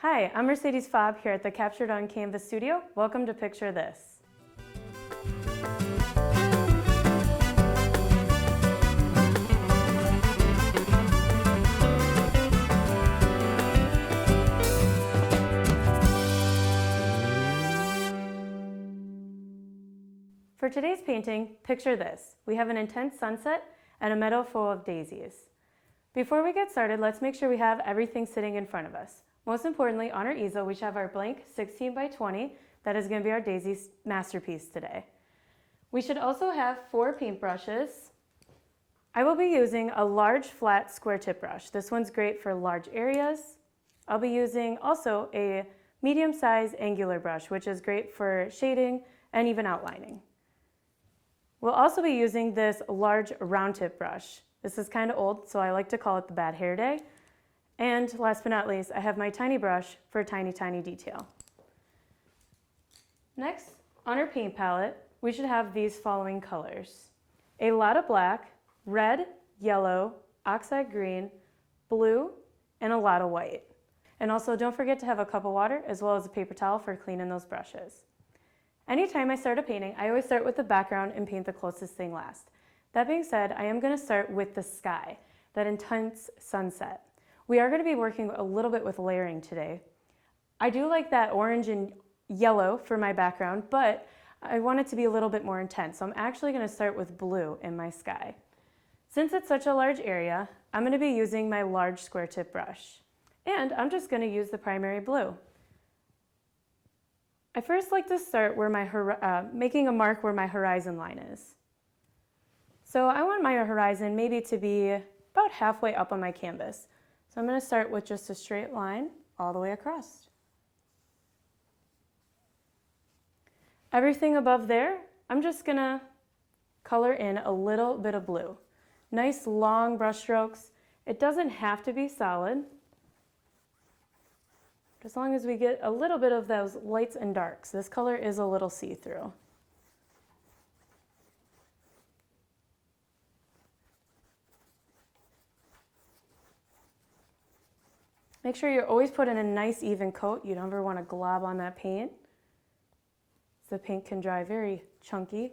Hi, I'm Mercedes Pfab here at the Captured on Canvas studio. Welcome to Picture This. For today's painting, picture this. We have an intense sunset and a meadow full of daisies. Before we get started, let's make sure we have everything sitting in front of us. Most importantly, on our easel, we should have our blank 16 by 20. That is going to be our daisy masterpiece today. We should also have 4 paintbrushes. I will be using a large flat square tip brush. This one's great for large areas. I'll be using also a medium-sized angular brush, which is great for shading and even outlining. We'll also be using this large round tip brush. This is kind of old, so I like to call it the bad hair day. And last but not least, I have my tiny brush for tiny, tiny detail. Next, on our paint palette, we should have these following colors. A lot of black, red, yellow, oxide green, blue, and a lot of white. And also don't forget to have a cup of water as well as a paper towel for cleaning those brushes. Anytime I start a painting, I always start with the background and paint the closest thing last. That being said, I am going to start with the sky, that intense sunset. We are going to be working a little bit with layering today. I do like that orange and yellow for my background, but I want it to be a little bit more intense. So I'm actually going to start with blue in my sky. Since it's such a large area, I'm going to be using my large square tip brush. And I'm just going to use the primary blue. I first like to start where making a mark where my horizon line is. So I want my horizon maybe to be about halfway up on my canvas. So I'm going to start with just a straight line all the way across. Everything above there, I'm just going to color in a little bit of blue. Nice long brush strokes. It doesn't have to be solid. As long as we get a little bit of those lights and darks. This color is a little see-through. Make sure you always put in a nice even coat. You never want to glob on that paint. The paint can dry very chunky.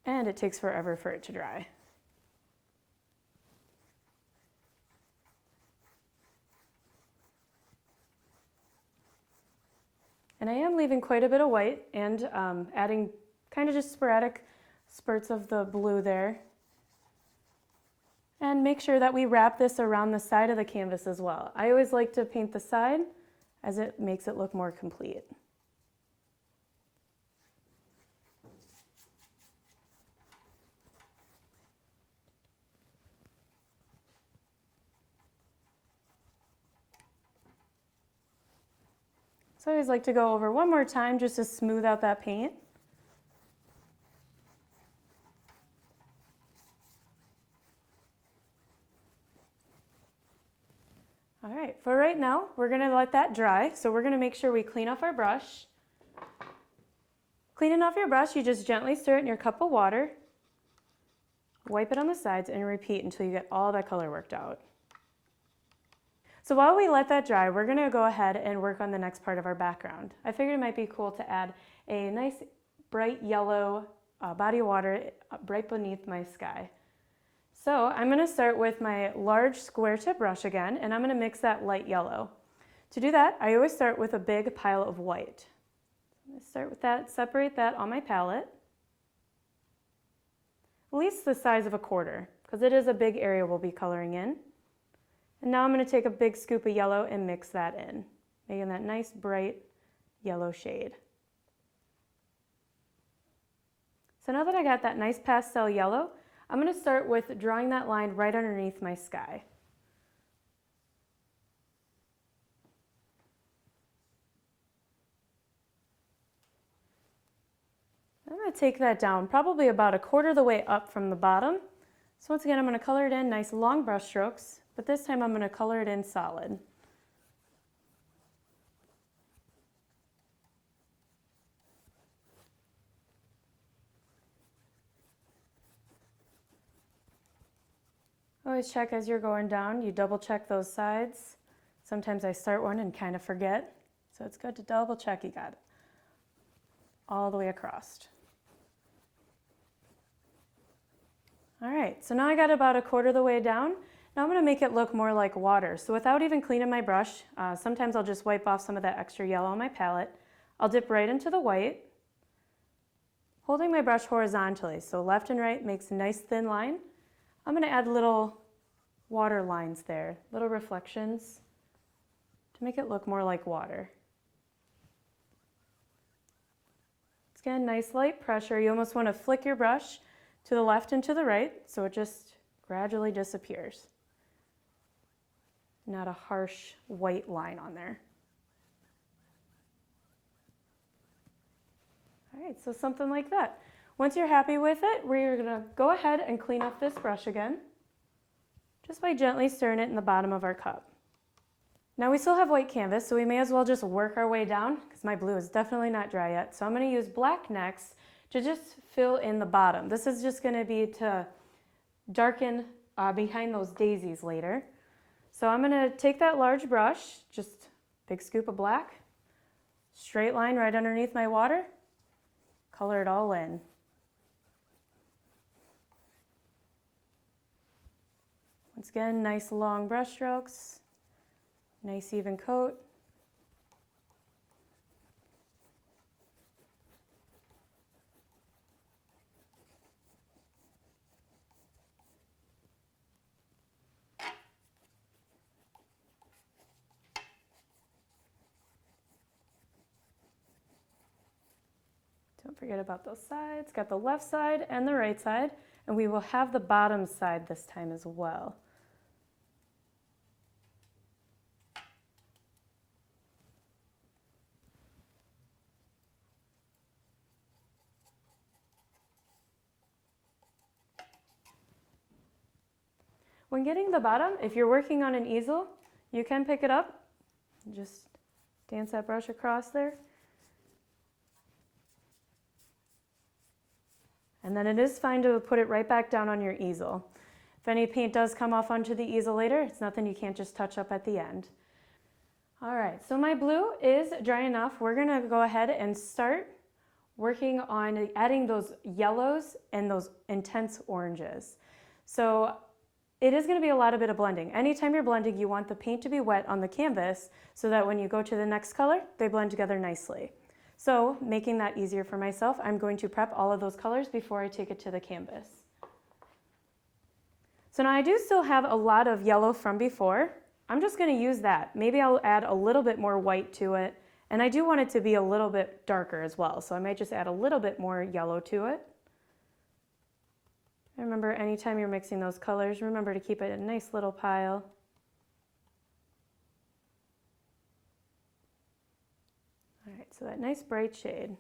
And it takes forever for it to dry. And I am leaving quite a bit of white and adding kind of just sporadic spurts of the blue there. And make sure that we wrap this around the side of the canvas as well. I always like to paint the side as it makes it look more complete. So I always like to go over one more time just to smooth out that paint. All right, for right now, we're going to let that dry. So we're going to make sure we clean off our brush. Cleaning off your brush, you just gently stir it in your cup of water, wipe it on the sides, and repeat until you get all that color worked out. So while we let that dry, we're going to go ahead and work on the next part of our background. I figured it might be cool to add a nice bright yellow body of water right beneath my sky. So I'm going to start with my large square tip brush again, and I'm going to mix that light yellow. To do that, I always start with a big pile of white. I'm going to start with that, separate that on my palette. At least the size of a quarter, because it is a big area we'll be coloring in. And now I'm going to take a big scoop of yellow and mix that in, making that nice bright yellow shade. So now that I got that nice pastel yellow, I'm going to start with drawing that line right underneath my sky. I'm going to take that down probably about a quarter of the way up from the bottom. So once again, I'm going to color it in nice long brush strokes, but this time I'm going to color it in solid. Always check as you're going down, you double check those sides. Sometimes I start one and kind of forget, so it's good to double check you got it all the way across. All right, so now I got about a quarter of the way down. Now I'm going to make it look more like water. So without even cleaning my brush, sometimes I'll just wipe off some of that extra yellow on my palette. I'll dip right into the white, holding my brush horizontally. So left and right makes a nice thin line. I'm going to add little water lines there, little reflections to make it look more like water. It's again, nice light pressure. You almost want to flick your brush to the left and to the right so it just gradually disappears. Not a harsh white line on there. All right, so something like that. Once you're happy with it, we're going to go ahead and clean up this brush again, just by gently stirring it in the bottom of our cup. Now we still have white canvas, so we may as well just work our way down, because my blue is definitely not dry yet. So I'm going to use black next to just fill in the bottom. This is just going to be to darken behind those daisies later. So I'm going to take that large brush, just big scoop of black, straight line right underneath my water, color it all in. Once again, nice long brush strokes, nice even coat. Don't forget about those sides. Got the left side and the right side, and we will have the bottom side this time as well. When getting the bottom, if you're working on an easel, you can pick it up, just dance that brush across there. And then it is fine to put it right back down on your easel. If any paint does come off onto the easel later, it's nothing you can't just touch up at the end. All right, so my blue is dry enough. We're gonna go ahead and start working on adding those yellows and those intense oranges. So it is gonna be a bit of blending. Anytime you're blending, you want the paint to be wet on the canvas so that when you go to the next color, they blend together nicely. So making that easier for myself, I'm going to prep all of those colors before I take it to the canvas. So now I do still have a lot of yellow from before. I'm just going to use that. Maybe I'll add a little bit more white to it. And I do want it to be a little bit darker as well. So I might just add a little bit more yellow to it. And remember, anytime you're mixing those colors, remember to keep it a nice little pile. All right, so that nice bright shade. I'm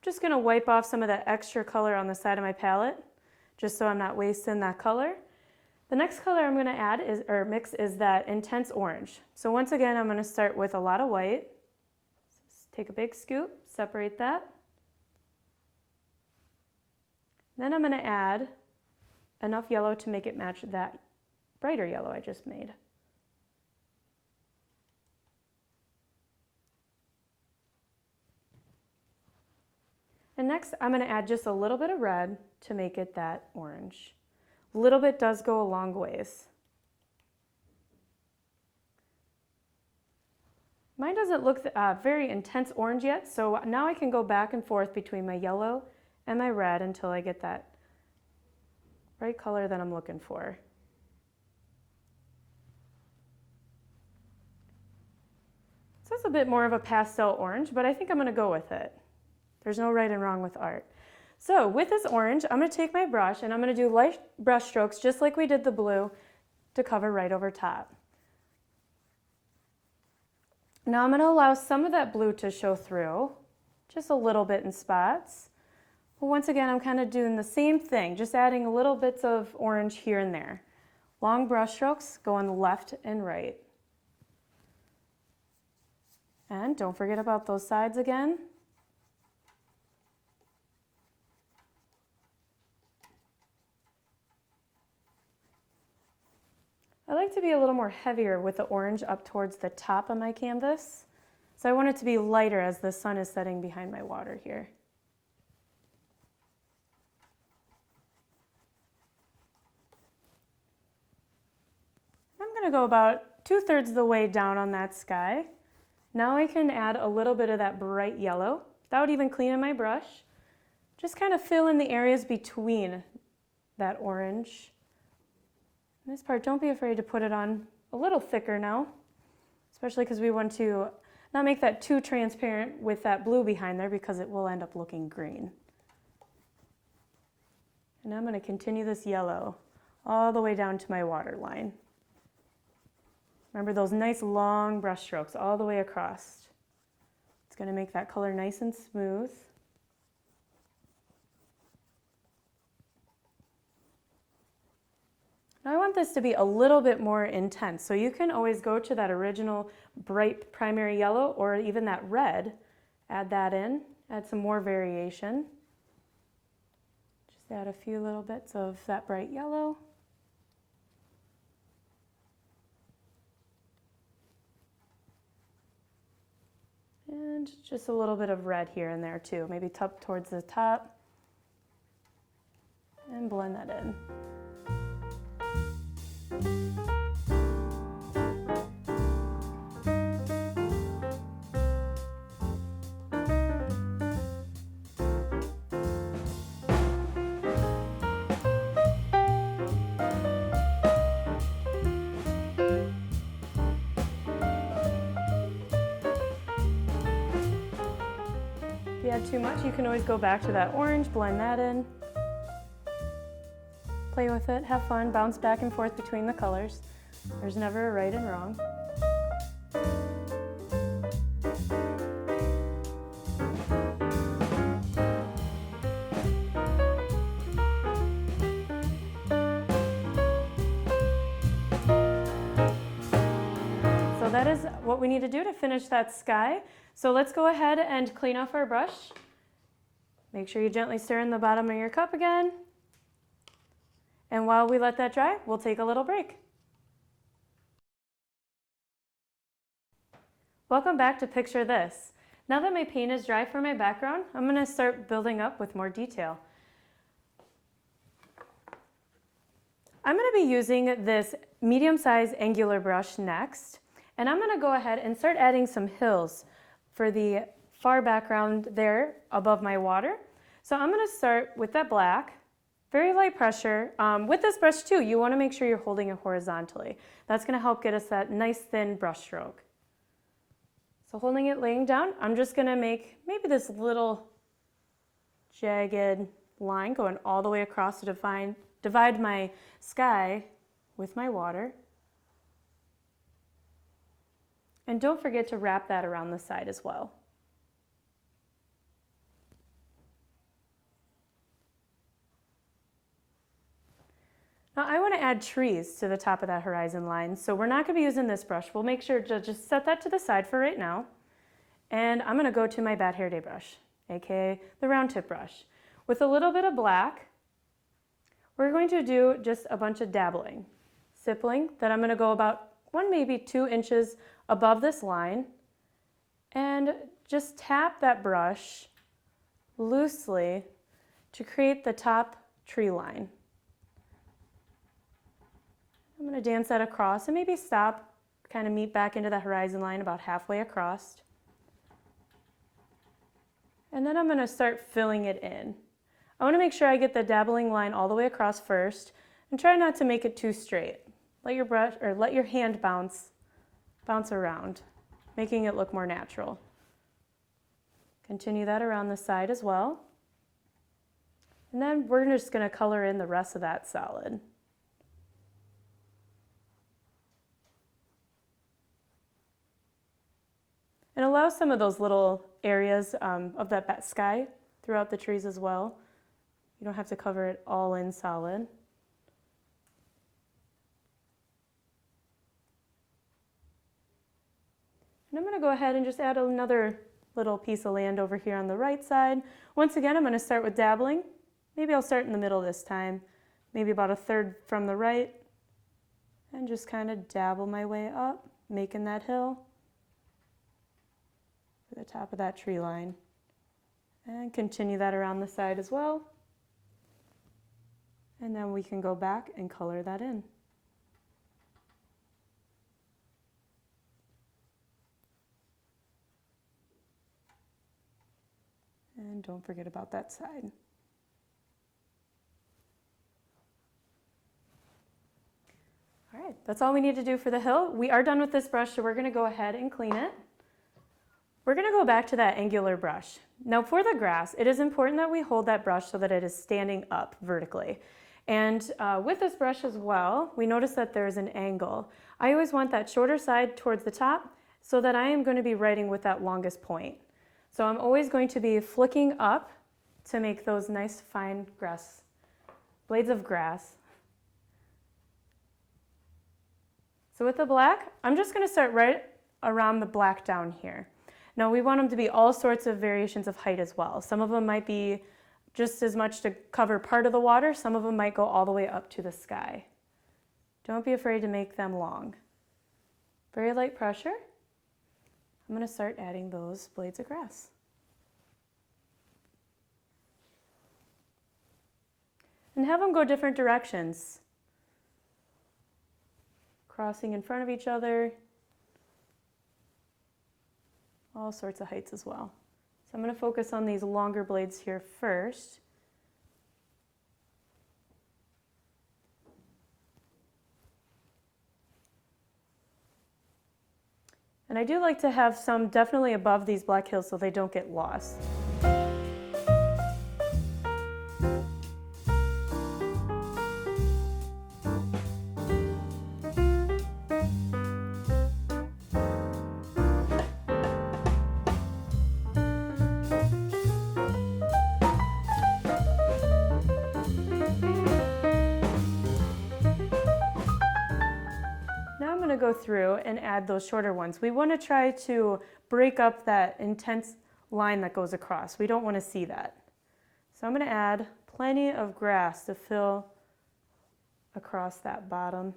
just gonna wipe off some of that extra color on the side of my palette, just so I'm not wasting that color. The next color I'm gonna add mix is that intense orange. So once again, I'm gonna start with a lot of white. Just take a big scoop, separate that. Then I'm gonna add enough yellow to make it match that brighter yellow I just made. And next, I'm going to add just a little bit of red to make it that orange. A little bit does go a long ways. Mine doesn't look very intense orange yet, so now I can go back and forth between my yellow and my red until I get that right color that I'm looking for. So it's a bit more of a pastel orange, but I think I'm going to go with it. There's no right and wrong with art. So with this orange, I'm going to take my brush and I'm going to do light brush strokes just like we did the blue to cover right over top. Now I'm going to allow some of that blue to show through, just a little bit in spots. But once again, I'm kind of doing the same thing, just adding little bits of orange here and there. Long brush strokes going left and right. And don't forget about those sides again. I like to be a little more heavier with the orange up towards the top of my canvas. So I want it to be lighter as the sun is setting behind my water here. I'm going to go about 2/3 of the way down on that sky. Now I can add a little bit of that bright yellow without even cleaning my brush. Just kind of fill in the areas between that orange. This part, don't be afraid to put it on a little thicker now, especially because we want to not make that too transparent with that blue behind there because it will end up looking green. And I'm going to continue this yellow all the way down to my water line. Remember those nice long brush strokes all the way across. It's going to make that color nice and smooth. Now I want this to be a little bit more intense, so you can always go to that original bright primary yellow or even that red. Add that in, add some more variation. Just add a few little bits of that bright yellow. And just a little bit of red here and there too, maybe up towards the top. And blend that in. If you add too much, you can always go back to that orange, blend that in. Play with it, have fun, bounce back and forth between the colors. There's never a right and wrong. So that is what we need to do to finish that sky. So let's go ahead and clean off our brush. Make sure you gently stir in the bottom of your cup again. And while we let that dry, we'll take a little break. Welcome back to Picture This. Now that my paint is dry for my background, I'm going to start building up with more detail. I'm going to be using this medium-sized angular brush next, and I'm going to go ahead and start adding some hills for the far background there above my water. So I'm going to start with that black. Very light pressure. With this brush too, you want to make sure you're holding it horizontally. That's going to help get us that nice thin brush stroke. So holding it laying down, I'm just going to make maybe this little jagged line going all the way across to divide my sky with my water. And don't forget to wrap that around the side as well. Now I want to add trees to the top of that horizon line, so we're not going to be using this brush. We'll make sure to just set that to the side for right now. And I'm going to go to my Bad Hair Day brush, aka the round tip brush. With a little bit of black, we're going to do just a bunch of dabbling. Stippling that I'm going to go about 1, maybe 2 inches above this line, and just tap that brush loosely to create the top tree line. I'm going to dance that across and maybe stop, kind of meet back into the horizon line about halfway across. And then I'm going to start filling it in. I want to make sure I get the dabbling line all the way across first and try not to make it too straight. Let your brush or let your hand bounce around, making it look more natural. Continue that around the side as well. And then we're just going to color in the rest of that solid. And allow some of those little areas of that sky throughout the trees as well. You don't have to cover it all in solid. And I'm going to go ahead and just add another little piece of land over here on the right side. Once again, I'm going to start with dabbling. Maybe I'll start in the middle this time. Maybe about 1/3 from the right and just kind of dabble my way up, making that hill for the top of that tree line. And continue that around the side as well. And then we can go back and color that in. And don't forget about that side. All right, that's all we need to do for the hill. We are done with this brush, so we're going to go ahead and clean it. We're going to go back to that angular brush. Now for the grass, it is important that we hold that brush so that it is standing up vertically. And with this brush as well, we notice that there's an angle. I always want that shorter side towards the top so that I am going to be writing with that longest point. So I'm always going to be flicking up to make those nice fine grass, blades of grass. So with the black, I'm just going to start right around the black down here. Now we want them to be all sorts of variations of height as well. Some of them might be just as much to cover part of the water. Some of them might go all the way up to the sky. Don't be afraid to make them long. Very light pressure. I'm going to start adding those blades of grass. And have them go different directions. Crossing in front of each other. All sorts of heights as well. So I'm going to focus on these longer blades here first. And I do like to have some definitely above these black hills so they don't get lost. Go through and add those shorter ones. We want to try to break up that intense line that goes across. We don't want to see that. So I'm going to add plenty of grass to fill across that bottom.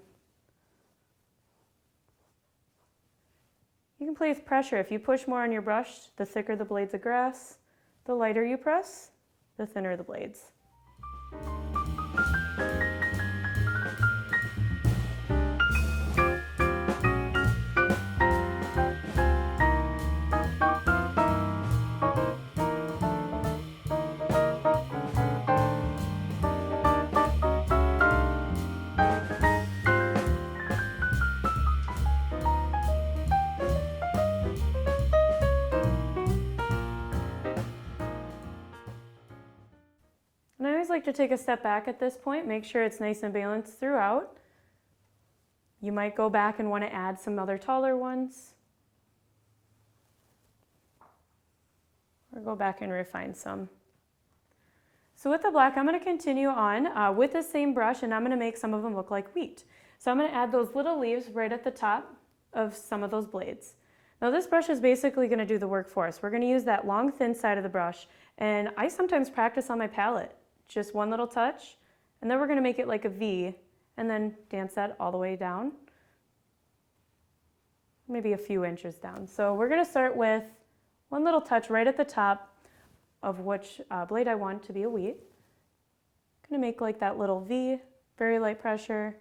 You can play with pressure. If you push more on your brush, the thicker the blades of grass. The lighter you press, the thinner the blades. And I always like to take a step back at this point, make sure it's nice and balanced throughout. You might go back and want to add some other taller ones. Or go back and refine some. So with the black, I'm going to continue on with the same brush, and I'm going to make some of them look like wheat. So I'm going to add those little leaves right at the top of some of those blades. Now this brush is basically going to do the work for us. We're going to use that long, thin side of the brush, and I sometimes practice on my palette. Just one little touch, and then we're going to make it like a V, and then dance that all the way down, maybe a few inches down. So we're going to start with one little touch right at the top of which blade I want to be a wheat. I'm going to make like that little V, very light pressure,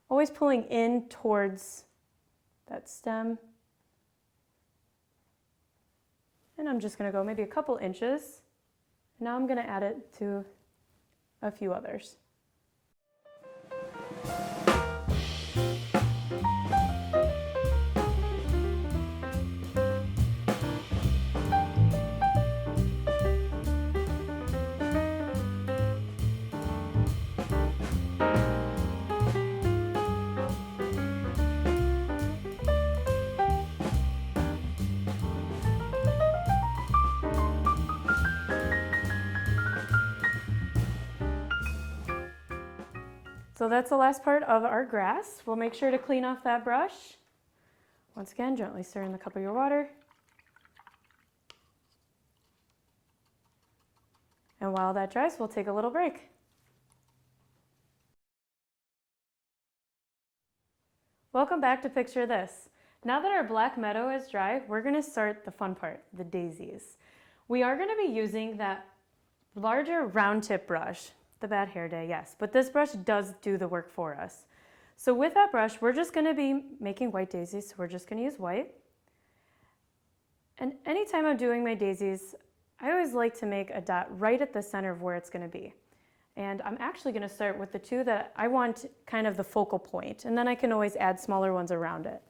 always pulling in towards that stem. And I'm just going to go maybe a couple inches. Now I'm going to add it to a few others. So that's the last part of our grass. We'll make sure to clean off that brush. Once again, gently stir in the cup of your water. And while that dries, we'll take a little break. Welcome back to Picture This. Now that our black meadow is dry, we're going to start the fun part, the daisies. We are going to be using that larger round tip brush, the Bad Hair Day, yes, but this brush does do the work for us. So with that brush, we're just going to be making white daisies, so we're just going to use white. And anytime I'm doing my daisies, I always like to make a dot right at the center of where it's going to be. And I'm actually going to start with the two that I want kind of the focal point, and then I can always add smaller ones around it.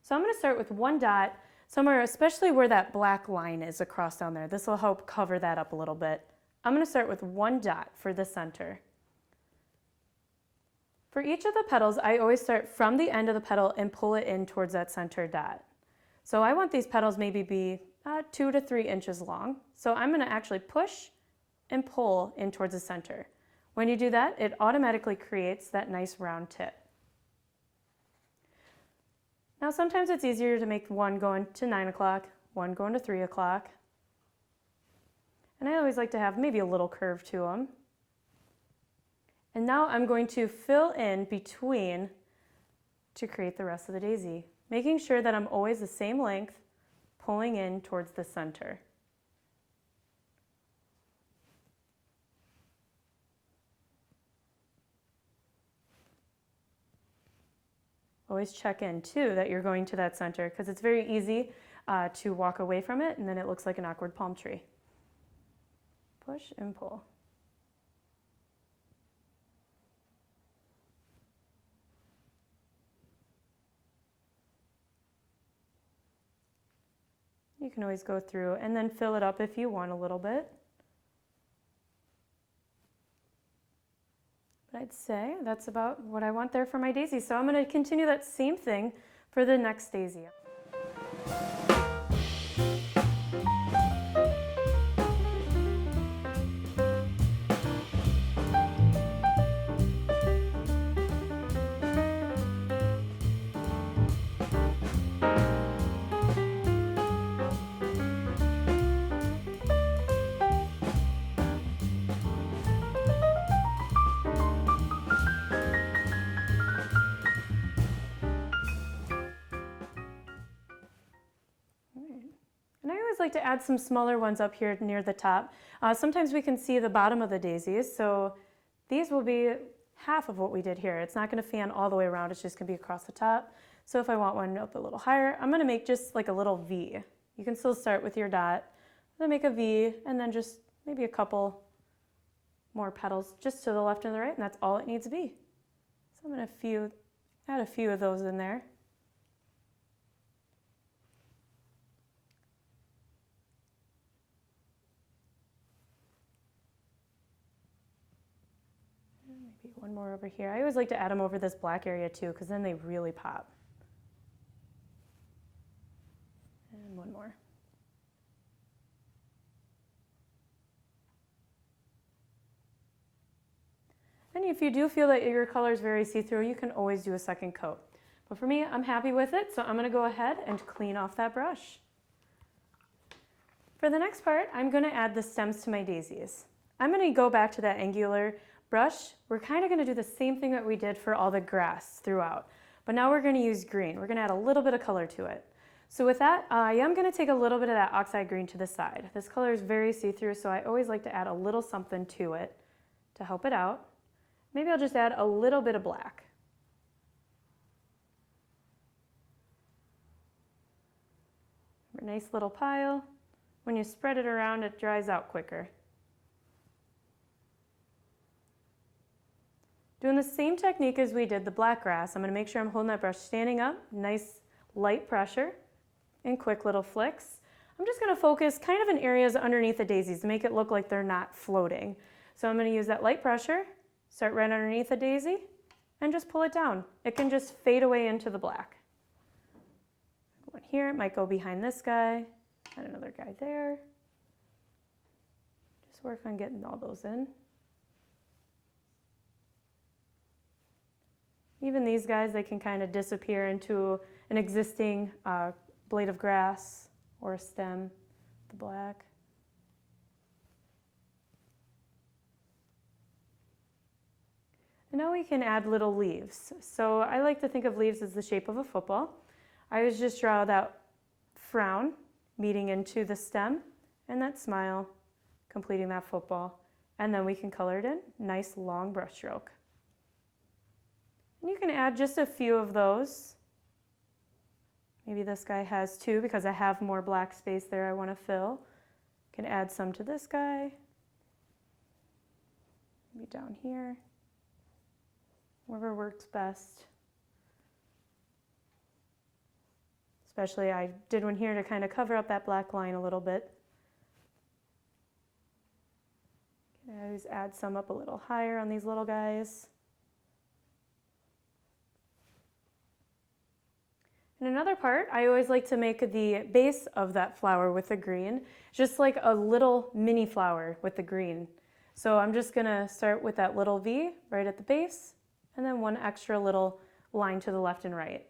So I'm going to start with one dot somewhere, especially where that black line is across down there. This will help cover that up a little bit. I'm going to start with one dot for the center. For each of the petals, I always start from the end of the petal and pull it in towards that center dot. So I want these petals maybe be 2 to 3 inches long. So I'm going to actually push and pull in towards the center. When you do that, it automatically creates that nice round tip. Now sometimes it's easier to make one going to 9 o'clock, one going to 3 o'clock. And I always like to have maybe a little curve to them. And now I'm going to fill in between to create the rest of the daisy, making sure that I'm always the same length, pulling in towards the center. Always check in too that you're going to that center, because it's very easy to walk away from it and then it looks like an awkward palm tree. Push and pull. You can always go through and then fill it up if you want a little bit. But I'd say that's about what I want there for my daisy. So I'm going to continue that same thing for the next daisy. And I always like to add some smaller ones up here near the top. Sometimes we can see the bottom of the daisies, so these will be half of what we did here. It's not going to fan all the way around, it's just going to be across the top. So if I want one up a little higher, I'm going to make just like a little V. You can still start with your dot, then make a V, and then just maybe a couple more petals just to the left and the right, and that's all it needs to be. So I'm going to add a few of those in there. Maybe one more over here. I always like to add them over this black area too, because then they really pop. And one more. And if you do feel that your color is very see-through, you can always do a second coat. But for me, I'm happy with it, so I'm going to go ahead and clean off that brush. For the next part, I'm going to add the stems to my daisies. I'm going to go back to that angular brush. We're kind of going to do the same thing that we did for all the grass throughout, but now we're going to use green. We're going to add a little bit of color to it. So with that, I am going to take a little bit of that oxide green to the side. This color is very see-through, so I always like to add a little something to it to help it out. Maybe I'll just add a little bit of black. A nice little pile. When you spread it around, it dries out quicker. Doing the same technique as we did the black grass, I'm going to make sure I'm holding that brush standing up, nice light pressure, and quick little flicks. I'm just going to focus kind of in areas underneath the daisies to make it look like they're not floating. So I'm going to use that light pressure, start right underneath the daisy, and just pull it down. It can just fade away into the black. One here, it might go behind this guy, and another guy there. Just work on getting all those in. Even these guys, they can kind of disappear into an existing blade of grass or a stem, the black. And now we can add little leaves. So I like to think of leaves as the shape of a football. I always just draw that frown meeting into the stem and that smile completing that football. And then we can color it in. Nice long brush stroke. And you can add just a few of those. Maybe this guy has two because I have more black space there I want to fill. Can add some to this guy. Maybe down here. Wherever works best. Especially I did one here to kind of cover up that black line a little bit. Can always add some up a little higher on these little guys. And another part, I always like to make the base of that flower with the green, just like a little mini flower with the green. So I'm just gonna start with that little V right at the base, and then one extra little line to the left and right.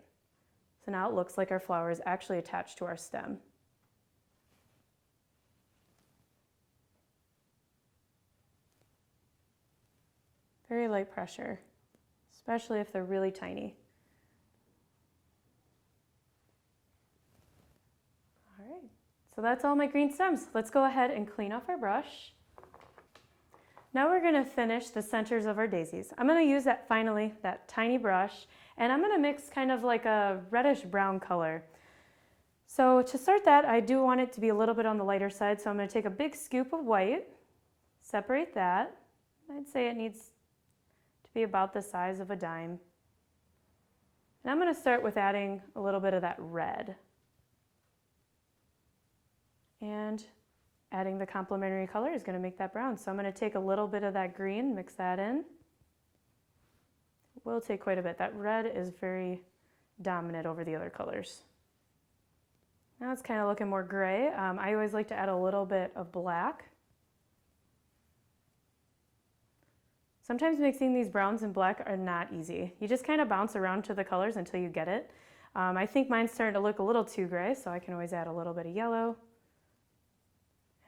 So now it looks like our flower is actually attached to our stem. Very light pressure, especially if they're really tiny. All right, so that's all my green stems. Let's go ahead and clean off our brush. Now we're going to finish the centers of our daisies. I'm going to use that tiny brush, and I'm going to mix kind of like a reddish brown color. So to start that, I do want it to be a little bit on the lighter side, so I'm going to take a big scoop of white, separate that. I'd say it needs to be about the size of a dime. And I'm going to start with adding a little bit of that red. And adding the complementary color is going to make that brown. So I'm going to take a little bit of that green, mix that in. It will take quite a bit. That red is very dominant over the other colors. Now it's kind of looking more gray. I always like to add a little bit of black. Sometimes mixing these browns and black are not easy. You just kind of bounce around to the colors until you get it. I think mine's starting to look a little too gray, so I can always add a little bit of yellow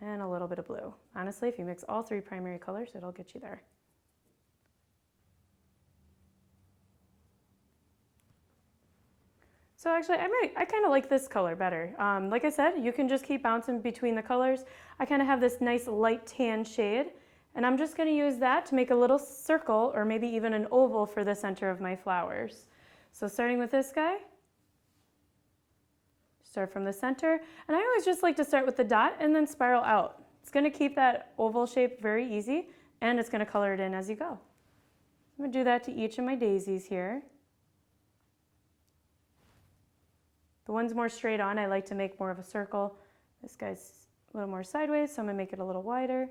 and a little bit of blue. Honestly, if you mix all three primary colors, it'll get you there. So actually, I kind of like this color better. Like I said, you can just keep bouncing between the colors. I kind of have this nice light tan shade, and I'm just going to use that to make a little circle or maybe even an oval for the center of my flowers. So starting with this guy, start from the center, and I always just like to start with the dot and then spiral out. It's going to keep that oval shape very easy, and it's going to color it in as you go. I'm going to do that to each of my daisies here. The ones more straight on, I like to make more of a circle. This guy's a little more sideways, so I'm going to make it a little wider.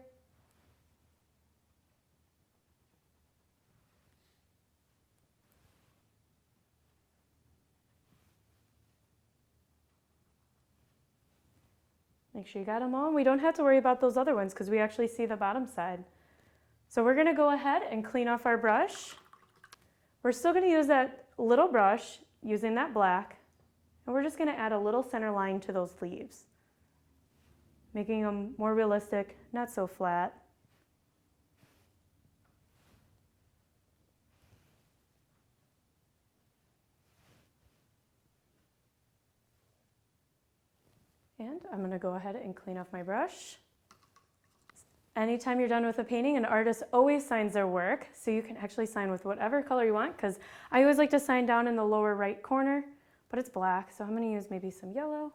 Make sure you got them all. We don't have to worry about those other ones because we actually see the bottom side. So we're going to go ahead and clean off our brush. We're still going to use that little brush using that black, and we're just going to add a little center line to those leaves, making them more realistic, not so flat. And I'm going to go ahead and clean off my brush. Anytime you're done with a painting, an artist always signs their work, so you can actually sign with whatever color you want, because I always like to sign down in the lower right corner, but it's black, so I'm going to use maybe some yellow.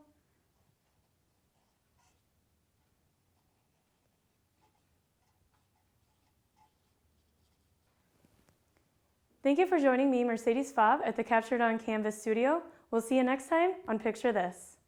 Thank you for joining me, Mercedes Pfab, at the Captured on Canvas studio. We'll see you next time on Picture This.